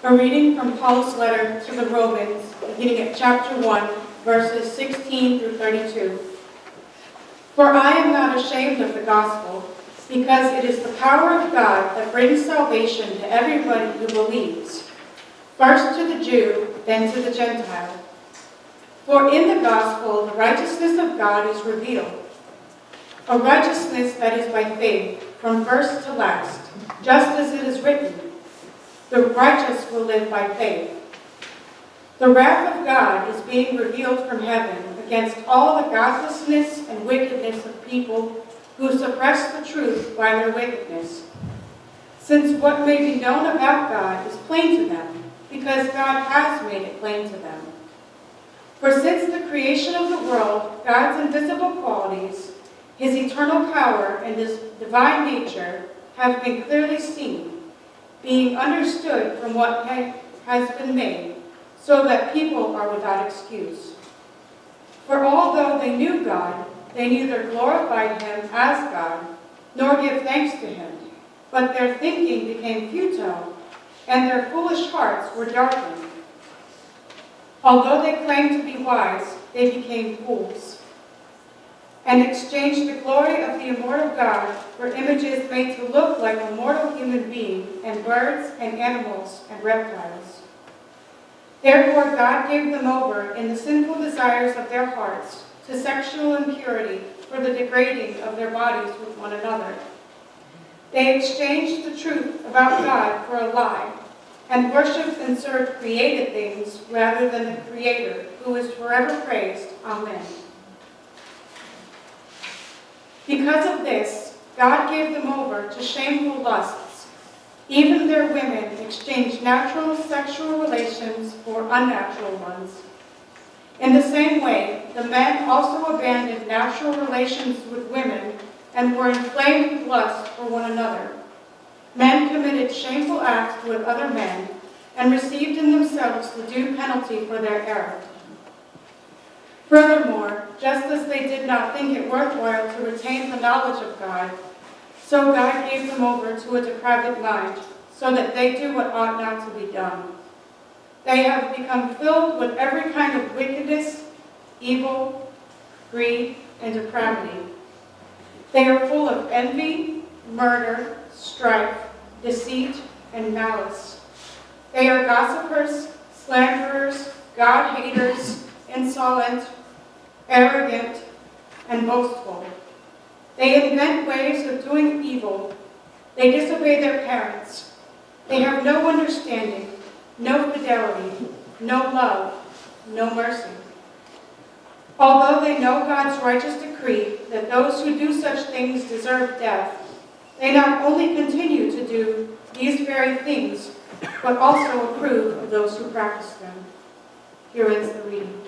A reading from Paul's letter to the Romans, beginning at chapter 1, verses 16 through 32. For I am not ashamed of the gospel, because it is the power of God that brings salvation to everybody who believes, first to the Jew, then to the Gentile. For in the gospel the righteousness of God is revealed, a righteousness that is by faith, from first to last, just as it is written, the righteous will live by faith. The wrath of God is being revealed from heaven against all the godlessness and wickedness of people who suppress the truth by their wickedness. Since what may be known about God is plain to them, because God has made it plain to them. For since the creation of the world, God's invisible qualities, his eternal power and his divine nature have been clearly seen, being understood from what has been made, so that people are without excuse. For although they knew God, they neither glorified him as God, nor give thanks to him, but their thinking became futile, and their foolish hearts were darkened. Although they claimed to be wise, they became fools, and exchanged the glory of the immortal God for images made to look like a mortal human being, and birds and animals and reptiles. Therefore God gave them over in the sinful desires of their hearts to sexual impurity for the degrading of their bodies with one another. They exchanged the truth about God for a lie, and worshipped and served created things rather than the Creator, who is forever praised. Amen. Because of this, God gave them over to shameful lusts. Even their women exchanged natural sexual relations for unnatural ones. In the same way, the men also abandoned natural relations with women and were inflamed with lust for one another. Men committed shameful acts with other men and received in themselves the due penalty for their error. Furthermore, just as they did not think it worthwhile to retain the knowledge of God, so God gave them over to a depraved mind, so that they do what ought not to be done. They have become filled with every kind of wickedness, evil, greed, and depravity. They are full of envy, murder, strife, deceit, and malice. They are gossipers, slanderers, God-haters, insolent, arrogant, and boastful. They invent ways of doing evil. They disobey their parents. They have no understanding, no fidelity, no love, no mercy. Although they know God's righteous decree that those who do such things deserve death, they not only continue to do these very things, but also approve of those who practice them. Here ends the reading.